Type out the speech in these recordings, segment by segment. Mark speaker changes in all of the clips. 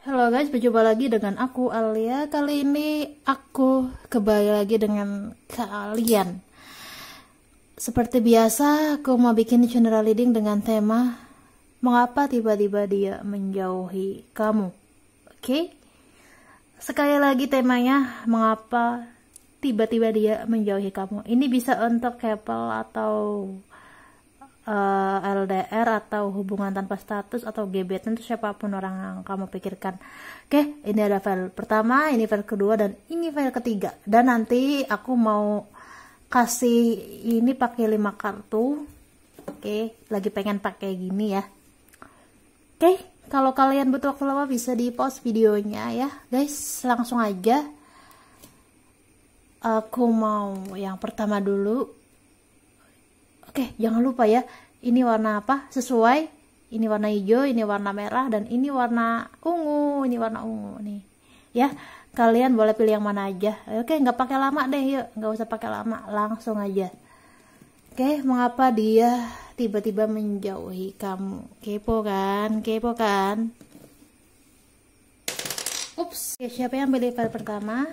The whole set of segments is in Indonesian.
Speaker 1: Halo guys, berjumpa lagi dengan aku Alia. Kali ini aku kembali lagi dengan kalian. Seperti biasa, aku mau bikin general reading dengan tema mengapa tiba-tiba dia menjauhi kamu. Oke? Sekali lagi temanya mengapa tiba-tiba dia menjauhi kamu. Ini bisa untuk couple atau LDR atau hubungan tanpa status atau gebetan, itu siapapun orang yang kamu pikirkan. Oke, ini ada file pertama, ini file kedua, dan ini file ketiga. Dan nanti aku mau kasih ini pakai 5 kartu. Oke, lagi pengen pakai gini ya. Oke, kalau kalian butuh waktu lama bisa di pause videonya ya guys. Langsung aja aku mau yang pertama dulu. Oke, jangan lupa ya, ini warna apa? Sesuai. Ini warna hijau, ini warna merah, dan ini warna ungu. Ini warna ungu nih. Ya, kalian boleh pilih yang mana aja. Oke, nggak pakai lama deh, yuk. Nggak usah pakai lama, langsung aja. Oke, mengapa dia tiba-tiba menjauhi kamu? Kepo kan? Kepo kan? Ups. Oke, siapa yang pilih file pertama?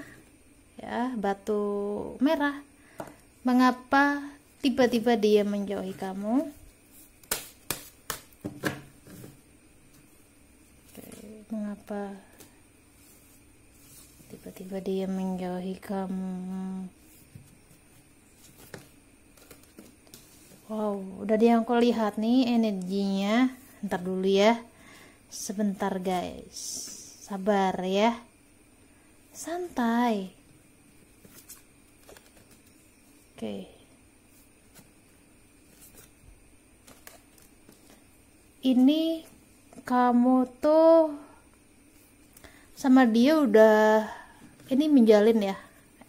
Speaker 1: Ya, batu merah. Mengapa tiba-tiba dia menjauhi kamu? Oke, mengapa tiba-tiba dia menjauhi kamu? Wow, udah yang aku lihat nih energinya. Ntar dulu ya, sebentar guys, sabar ya, santai. Oke, ini kamu tuh sama dia udah ini menjalin ya,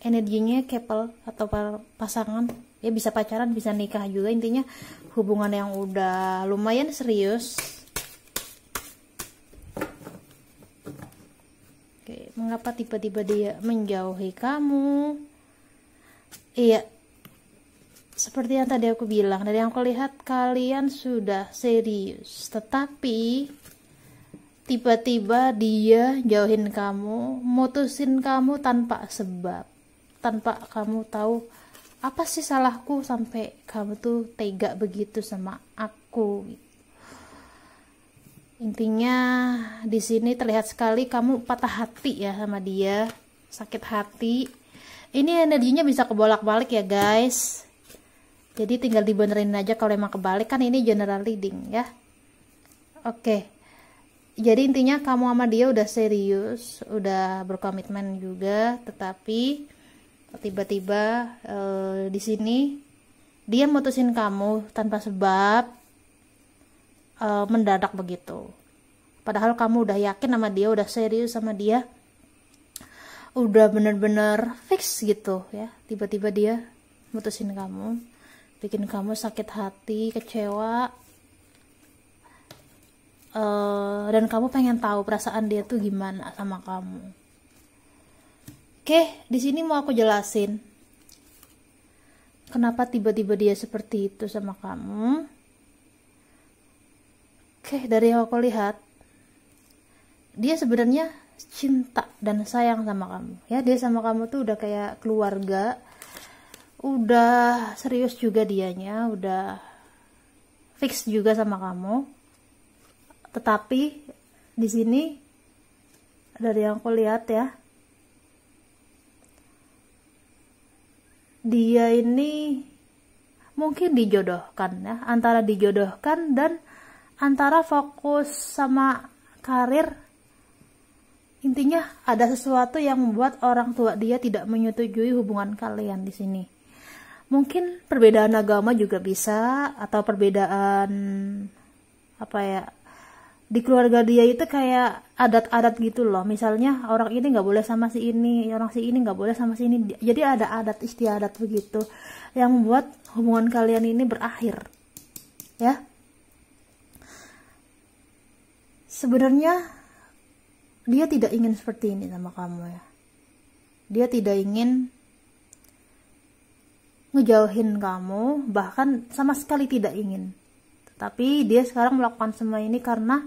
Speaker 1: energinya couple atau pasangan ya, bisa pacaran bisa nikah juga, intinya hubungan yang udah lumayan serius. Oke, mengapa tiba-tiba dia menjauhi kamu? Iya, seperti yang tadi aku bilang, dari yang aku lihat kalian sudah serius, tetapi tiba-tiba dia jauhin kamu, mutusin kamu tanpa sebab, tanpa kamu tahu apa sih salahku sampai kamu tuh tega begitu sama aku. Intinya di sini terlihat sekali kamu patah hati ya sama dia, sakit hati. Ini energinya bisa kebolak-balik ya guys. Jadi tinggal dibenerin aja kalau emang kebalik, kan ini general reading ya. Oke. Jadi intinya kamu sama dia udah serius, udah berkomitmen juga, tetapi tiba-tiba di sini dia mutusin kamu tanpa sebab, mendadak begitu. Padahal kamu udah yakin sama dia, udah serius sama dia, udah bener-bener fix gitu ya. Tiba-tiba dia mutusin kamu, bikin kamu sakit hati, kecewa, dan kamu pengen tahu perasaan dia tuh gimana sama kamu. Oke, di sini mau aku jelasin kenapa tiba-tiba dia seperti itu sama kamu. Oke, dari yang aku lihat, dia sebenarnya cinta dan sayang sama kamu. Ya, dia sama kamu tuh udah kayak keluarga. Udah serius juga dianya, udah fix juga sama kamu. Tetapi di sini dari yang aku lihat ya, dia ini mungkin dijodohkan ya, antara dijodohkan dan antara fokus sama karir. Intinya ada sesuatu yang membuat orang tua dia tidak menyetujui hubungan kalian di sini. Mungkin perbedaan agama juga bisa, atau perbedaan apa ya, di keluarga dia itu kayak adat-adat gitu loh. Misalnya orang ini nggak boleh sama si ini, orang si ini nggak boleh sama si ini. Jadi ada adat istiadat begitu yang membuat hubungan kalian ini berakhir ya. Sebenarnya dia tidak ingin seperti ini sama kamu ya. Dia tidak ingin ngejauhin kamu, bahkan sama sekali tidak ingin. Tapi dia sekarang melakukan semua ini karena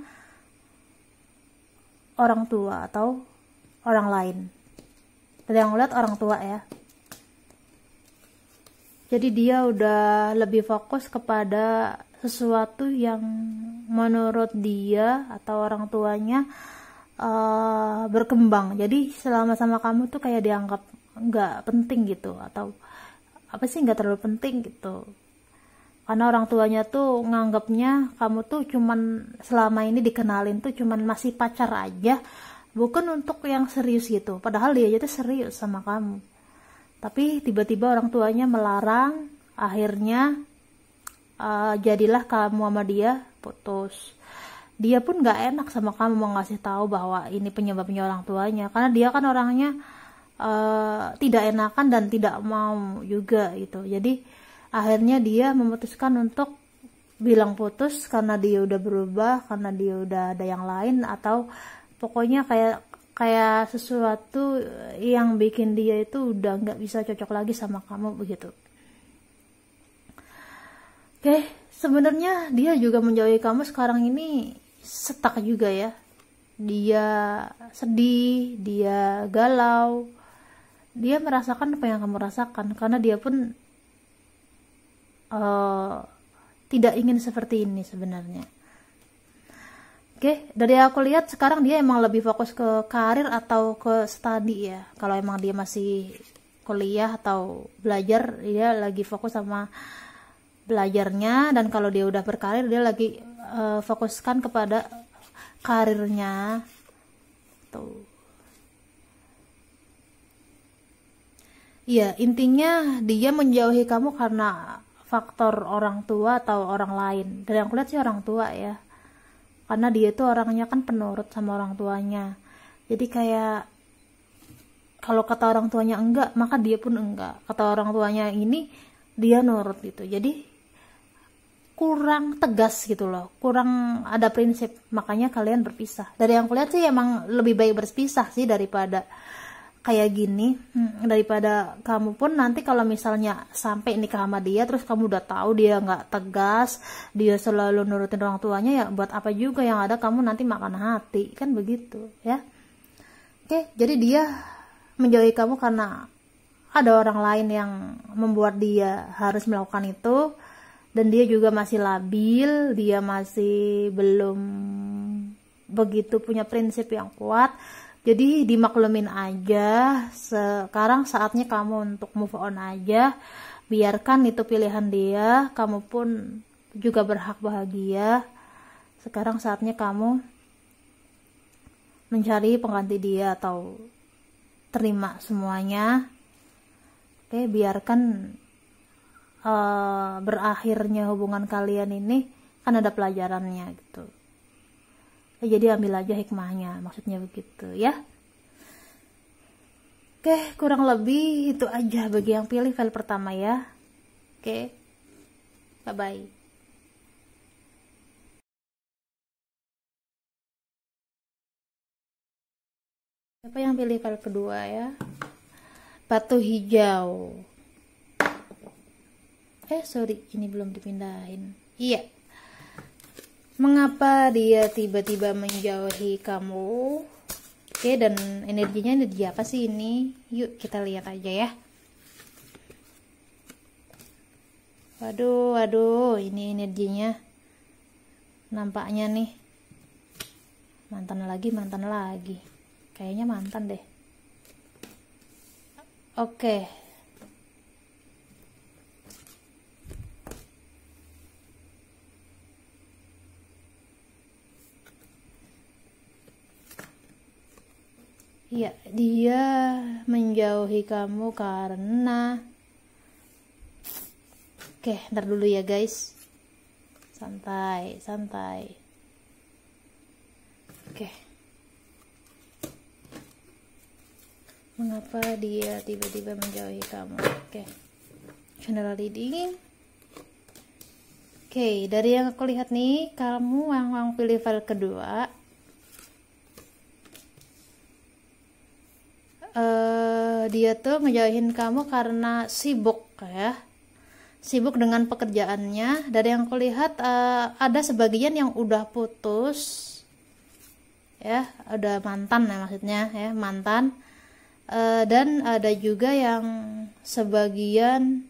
Speaker 1: orang tua atau orang lain. Dari yang lihat orang tua ya. Jadi dia udah lebih fokus kepada sesuatu yang menurut dia atau orang tuanya berkembang. Jadi selama sama kamu tuh kayak dianggap nggak penting gitu, atau apa sih, nggak terlalu penting gitu. Karena orang tuanya tuh nganggapnya kamu tuh cuman selama ini dikenalin tuh cuman masih pacar aja, bukan untuk yang serius gitu. Padahal dia aja tuh serius sama kamu. Tapi tiba-tiba orang tuanya melarang, akhirnya jadilah kamu sama dia putus. Dia pun nggak enak sama kamu mau ngasih tahu bahwa ini penyebabnya orang tuanya, karena dia kan orangnya tidak enakan dan tidak mau juga gitu. Jadi akhirnya dia memutuskan untuk bilang putus karena dia udah berubah, karena dia udah ada yang lain, atau pokoknya kayak sesuatu yang bikin dia itu udah nggak bisa cocok lagi sama kamu begitu. Oke, sebenarnya dia juga menjauhi kamu sekarang ini stuck juga ya. Dia sedih, dia galau, dia merasakan apa yang kamu rasakan, karena dia pun tidak ingin seperti ini sebenarnya. Oke, dari aku lihat sekarang dia emang lebih fokus ke karir atau ke studi ya. Kalau emang dia masih kuliah atau belajar, dia lagi fokus sama belajarnya, dan kalau dia udah berkarir dia lagi fokuskan kepada karirnya tuh. Iya, intinya dia menjauhi kamu karena faktor orang tua atau orang lain. Dari yang kulihat sih orang tua ya, karena dia itu orangnya kan penurut sama orang tuanya. Jadi kayak kalau kata orang tuanya enggak, maka dia pun enggak. Kata orang tuanya ini, dia nurut gitu. Jadi kurang tegas gitu loh, kurang ada prinsip, makanya kalian berpisah. Dari yang kulihat sih emang lebih baik berpisah sih daripada kayak gini. Daripada kamu pun nanti kalau misalnya sampai nikah sama dia terus kamu udah tahu dia nggak tegas, dia selalu nurutin orang tuanya, ya buat apa juga, yang ada kamu nanti makan hati, kan begitu ya. Oke, jadi dia menjauhi kamu karena ada orang lain yang membuat dia harus melakukan itu. Dan dia juga masih labil, dia masih belum begitu punya prinsip yang kuat. Jadi dimaklumin aja, sekarang saatnya kamu untuk move on aja. Biarkan itu pilihan dia, kamu pun juga berhak bahagia. Sekarang saatnya kamu mencari pengganti dia atau terima semuanya. Oke, biarkan berakhirnya hubungan kalian ini kan ada pelajarannya gitu. Jadi ambil aja hikmahnya, maksudnya begitu ya. Oke, kurang lebih itu aja bagi yang pilih file pertama ya. Oke, bye bye. Siapa yang pilih file kedua ya? Batu hijau. Sorry, ini belum dipindahin. Iya. Mengapa dia tiba-tiba menjauhi kamu? Oke, dan energinya energi apa sih ini? Yuk kita lihat aja ya. Waduh, ini energinya. Nampaknya nih. Mantan lagi. Kayaknya mantan deh. Oke. Iya, dia menjauhi kamu karena ntar dulu ya guys. Santai. Mengapa dia tiba-tiba menjauhi kamu? General reading. Dari yang aku lihat nih, kamu yang pilih file kedua. Dia tuh ngejauhin kamu karena sibuk ya, sibuk dengan pekerjaannya. Dari yang kulihat ada sebagian yang udah putus ya, ada mantan ya maksudnya ya, mantan. Dan ada juga yang sebagian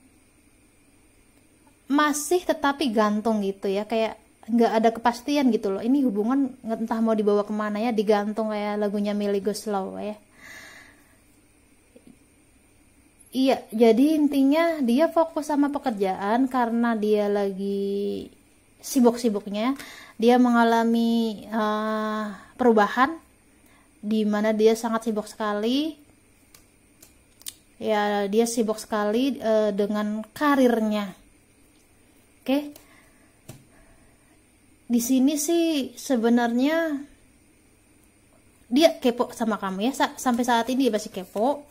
Speaker 1: masih tetapi gantung gitu ya, kayak nggak ada kepastian gitu loh, ini hubungan entah mau dibawa kemana ya, digantung kayak lagunya Melly Goeslaw ya. Iya, jadi intinya dia fokus sama pekerjaan karena dia lagi sibuk-sibuknya. Dia mengalami perubahan di mana dia sangat sibuk sekali. Ya, dia sibuk sekali dengan karirnya. Oke. Di sini sih sebenarnya dia kepo sama kamu ya. Sampai saat ini dia masih kepo.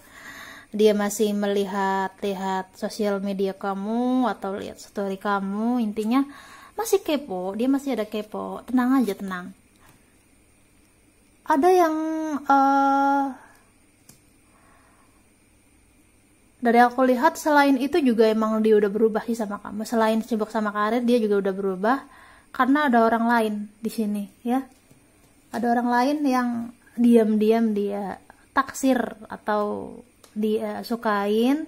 Speaker 1: Dia masih melihat-lihat sosial media kamu atau lihat story kamu, intinya masih kepo, dia masih ada kepo. Tenang aja, tenang. Ada yang dari aku lihat selain itu juga emang dia udah berubah sih sama kamu. Selain sibuk sama karir, dia juga udah berubah karena ada orang lain di sini ya. Ada orang lain yang diam-diam dia taksir atau dia sukain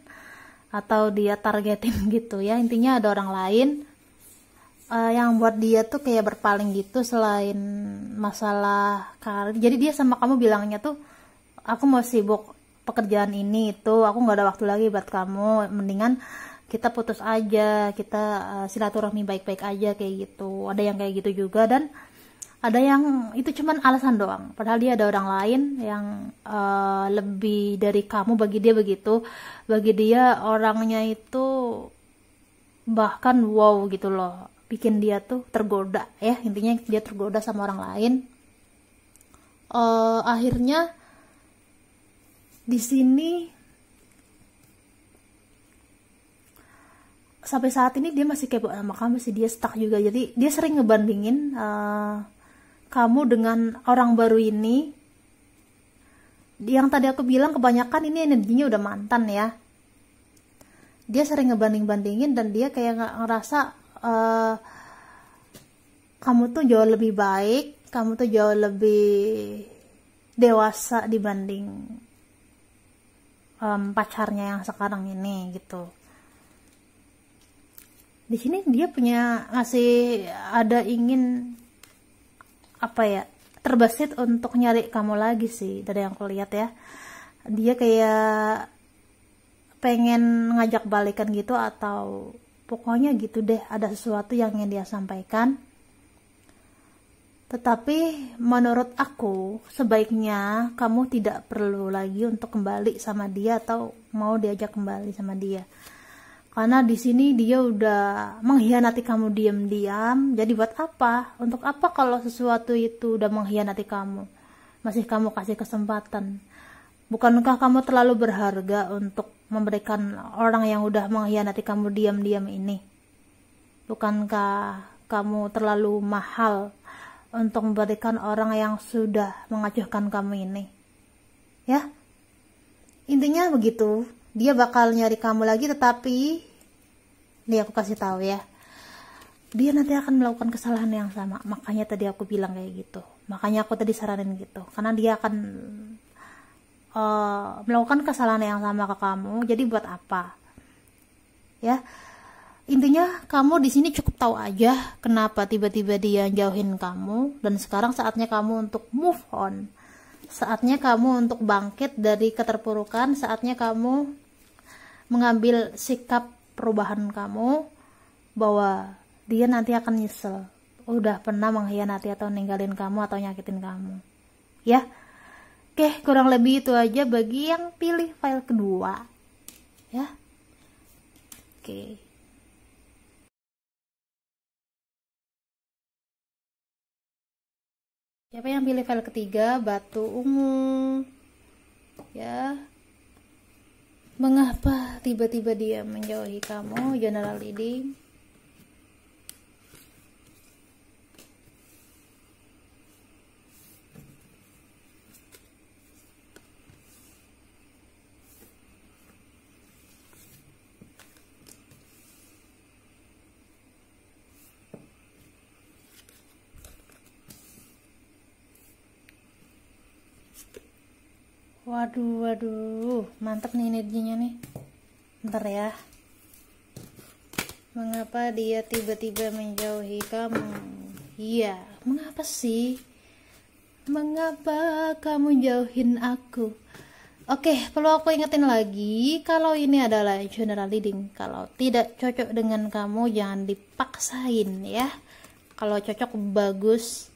Speaker 1: atau dia targetin gitu ya. Intinya ada orang lain yang buat dia tuh kayak berpaling gitu selain masalah karir. Jadi dia sama kamu bilangnya tuh, aku mau sibuk pekerjaan ini itu, aku nggak ada waktu lagi buat kamu, mendingan kita putus aja, kita silaturahmi baik-baik aja kayak gitu. Ada yang kayak gitu juga, dan ada yang itu cuman alasan doang, padahal dia ada orang lain yang lebih dari kamu. Bagi dia begitu, bagi dia orangnya itu bahkan wow gitu loh, bikin dia tuh tergoda ya. Intinya dia tergoda sama orang lain. Akhirnya di sini sampai saat ini dia masih kepo sama kamu sih, dia stuck juga. Jadi dia sering ngebandingin kamu dengan orang baru ini. Yang tadi aku bilang kebanyakan ini energinya udah mantan ya. Dia sering ngebanding-bandingin dan dia kayak ngerasa kamu tuh jauh lebih baik, kamu tuh jauh lebih dewasa dibanding pacarnya yang sekarang ini gitu. Di sini dia punya ngasih, ada ingin apa ya, terbesit untuk nyari kamu lagi sih dari yang aku lihat ya. Dia kayak pengen ngajak balikan gitu, atau pokoknya gitu deh, ada sesuatu yang ingin dia sampaikan. Tetapi menurut aku sebaiknya kamu tidak perlu lagi untuk kembali sama dia atau mau diajak kembali sama dia. Karena di sini dia udah mengkhianati kamu diam-diam. Jadi buat apa? Untuk apa kalau sesuatu itu udah mengkhianati kamu? Masih kamu kasih kesempatan. Bukankah kamu terlalu berharga untuk memberikan orang yang udah mengkhianati kamu diam-diam ini? Bukankah kamu terlalu mahal untuk memberikan orang yang sudah mengacuhkan kamu ini? Ya? Intinya begitu. Dia bakal nyari kamu lagi, tetapi nih aku kasih tahu ya, dia nanti akan melakukan kesalahan yang sama. Makanya tadi aku bilang kayak gitu, makanya aku tadi saranin gitu, karena dia akan melakukan kesalahan yang sama ke kamu. Jadi buat apa ya? Intinya kamu di sini cukup tahu aja kenapa tiba-tiba dia jauhin kamu, dan sekarang saatnya kamu untuk move on. Saatnya kamu untuk bangkit dari keterpurukan, saatnya kamu mengambil sikap perubahan kamu, bahwa dia nanti akan nyesel udah pernah mengkhianati atau ninggalin kamu atau nyakitin kamu. Ya. Oke, kurang lebih itu aja bagi yang pilih file kedua. Ya. Oke. Siapa yang pilih file ketiga? Batu ungu. Ya. Mengapa tiba-tiba dia menjauhi kamu? General reading. Waduh, waduh, mantap nih energinya nih. Bentar ya. Mengapa dia tiba-tiba menjauhi kamu? Iya, mengapa sih? Mengapa kamu jauhin aku? Oke, perlu aku ingetin lagi, kalau ini adalah general reading. Kalau tidak cocok dengan kamu, jangan dipaksain ya. Kalau cocok, bagus.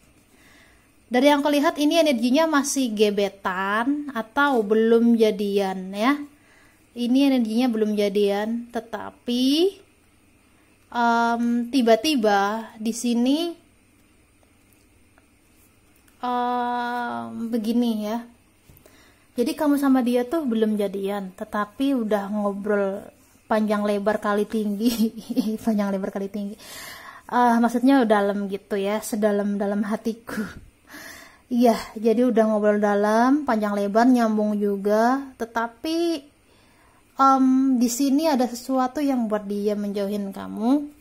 Speaker 1: Dari yang aku lihat, ini energinya masih gebetan atau belum jadian ya. Ini energinya belum jadian, tetapi tiba-tiba di sini begini ya. Jadi kamu sama dia tuh belum jadian, tetapi udah ngobrol panjang lebar kali tinggi. Panjang lebar kali tinggi. Maksudnya dalam gitu ya, sedalam-dalam hatiku. Iya, jadi udah ngobrol dalam, panjang lebar, nyambung juga. Tetapi di sini ada sesuatu yang buat dia menjauhin kamu.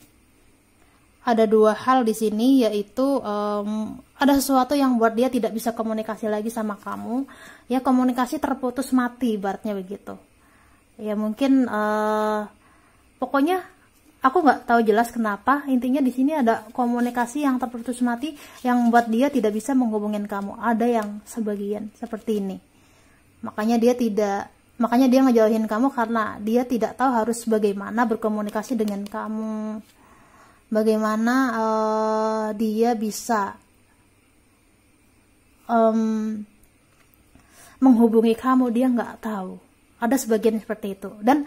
Speaker 1: Ada dua hal di sini, yaitu ada sesuatu yang buat dia tidak bisa komunikasi lagi sama kamu. Ya, komunikasi terputus mati, ibaratnya begitu. Ya mungkin pokoknya aku nggak tahu jelas kenapa. Intinya di sini ada komunikasi yang terputus mati yang membuat dia tidak bisa menghubungin kamu. Ada yang sebagian seperti ini. Makanya dia ngejauhin kamu karena dia tidak tahu harus bagaimana berkomunikasi dengan kamu. Bagaimana dia bisa menghubungi kamu, dia nggak tahu. Ada sebagian seperti itu. Dan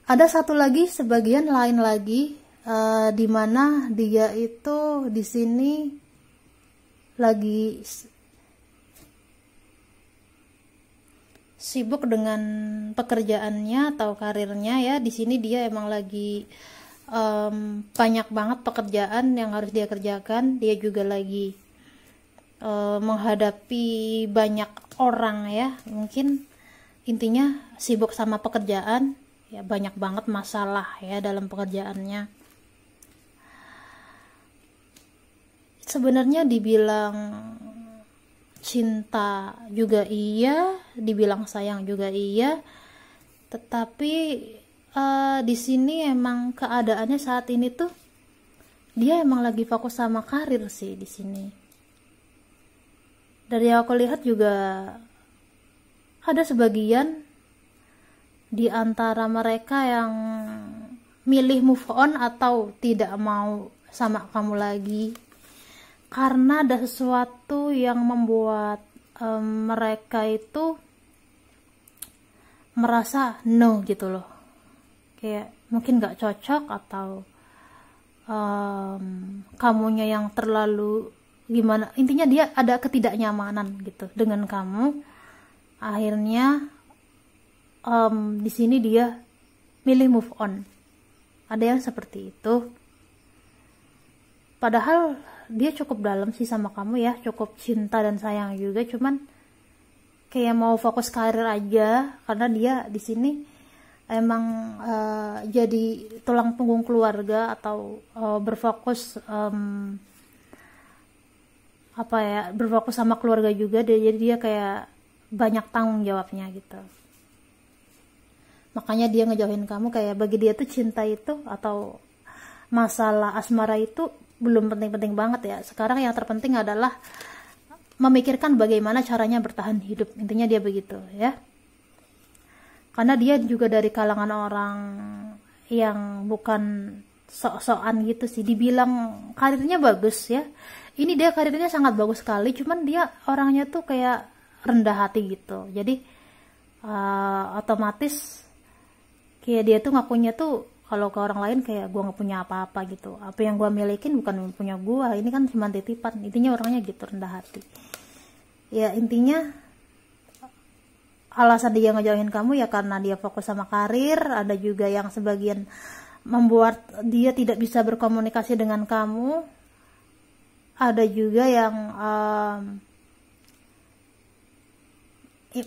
Speaker 1: ada satu lagi, sebagian lain lagi, di mana dia itu di sini lagi sibuk dengan pekerjaannya atau karirnya ya. Di sini dia emang lagi banyak banget pekerjaan yang harus dia kerjakan. Dia juga lagi menghadapi banyak orang ya. Mungkin intinya sibuk sama pekerjaan ya, banyak banget masalah ya dalam pekerjaannya. Sebenarnya dibilang cinta juga iya, dibilang sayang juga iya, tetapi di sini emang keadaannya saat ini tuh dia emang lagi fokus sama karir sih di sini. Dari yang aku lihat juga ada sebagian di antara mereka yang milih move on atau tidak mau sama kamu lagi karena ada sesuatu yang membuat mereka itu merasa no gitu loh. Kayak mungkin gak cocok atau kamunya yang terlalu gimana, intinya dia ada ketidaknyamanan gitu dengan kamu. Akhirnya di sini dia milih move on. Ada yang seperti itu, padahal dia cukup dalam sih sama kamu ya, cukup cinta dan sayang juga, cuman kayak mau fokus karir aja karena dia di sini emang jadi tulang punggung keluarga atau berfokus berfokus sama keluarga juga. Jadi dia kayak banyak tanggung jawabnya gitu. Makanya dia ngejauhin kamu, kayak bagi dia tuh cinta itu atau masalah asmara itu belum penting-penting banget ya. Sekarang yang terpenting adalah memikirkan bagaimana caranya bertahan hidup. Intinya dia begitu ya. Karena dia juga dari kalangan orang yang bukan sok-sokan gitu sih. Dibilang karirnya bagus ya. Ini dia karirnya sangat bagus sekali. Cuman dia orangnya tuh kayak rendah hati gitu. Jadi otomatis kayak dia tuh ngakunya tuh kalau ke orang lain kayak gue gak punya apa-apa gitu. Apa yang gue milikin bukan punya gue. Ini kan cuma titipan. Intinya orangnya gitu, rendah hati. Ya intinya alasan dia ngejauhin kamu ya karena dia fokus sama karir. Ada juga yang sebagian membuat dia tidak bisa berkomunikasi dengan kamu. Ada juga yang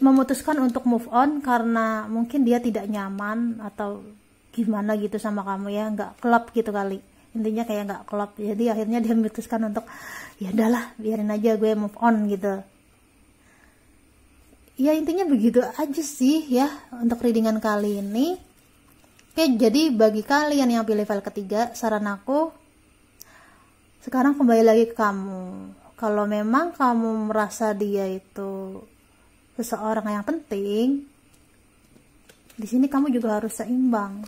Speaker 1: memutuskan untuk move on karena mungkin dia tidak nyaman atau gimana gitu sama kamu ya, nggak klop gitu kali. Intinya kayak nggak klop. Jadi akhirnya dia memutuskan untuk ya udahlah biarin aja gue move on gitu. Ya intinya begitu aja sih ya untuk readingan kali ini. Oke, jadi bagi kalian yang pilih file ketiga, saran aku sekarang kembali lagi ke kamu. Kalau memang kamu merasa dia itu seseorang yang penting, di sini kamu juga harus seimbang.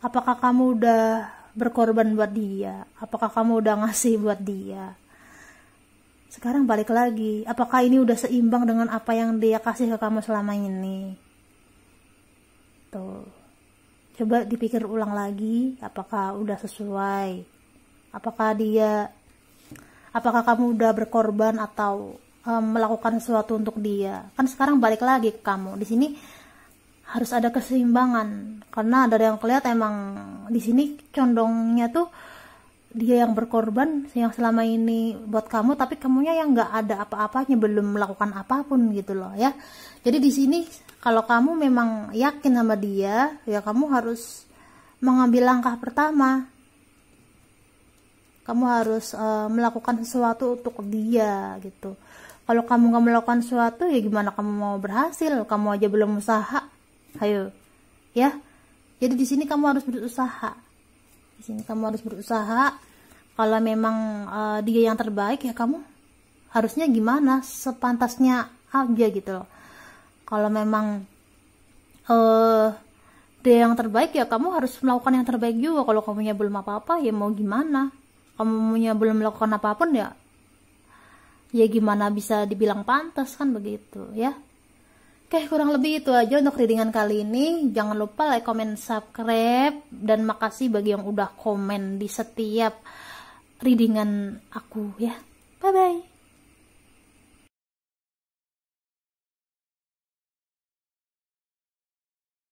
Speaker 1: Apakah kamu udah berkorban buat dia? Apakah kamu udah ngasih buat dia? Sekarang balik lagi, apakah ini udah seimbang dengan apa yang dia kasih ke kamu selama ini? Tuh, coba dipikir ulang lagi, apakah udah sesuai? Apakah kamu udah berkorban atau melakukan sesuatu untuk dia? Kan sekarang balik lagi ke kamu. Di sini harus ada keseimbangan, karena dari yang kelihatan emang di sini condongnya tuh dia yang berkorban yang selama ini buat kamu, tapi kamunya yang nggak ada apa-apanya, belum melakukan apapun gitu loh ya. Jadi di sini kalau kamu memang yakin sama dia, ya kamu harus mengambil langkah pertama. Kamu harus melakukan sesuatu untuk dia gitu. Kalau kamu nggak melakukan sesuatu, ya gimana kamu mau berhasil? Kamu aja belum usaha. Ayo, ya. Jadi di sini kamu harus berusaha. Di sini kamu harus berusaha. Kalau memang dia yang terbaik, ya kamu harusnya gimana? Sepantasnya aja gitu loh. Kalau memang dia yang terbaik, ya kamu harus melakukan yang terbaik juga. Kalau kamunya belum apa-apa, ya mau gimana? Kamunya belum melakukan apapun, ya gimana bisa dibilang pantas, kan begitu ya. Oke, kurang lebih itu aja untuk readingan kali ini. Jangan lupa like, comment, subscribe, dan makasih bagi yang udah komen di setiap readingan aku ya. Bye bye.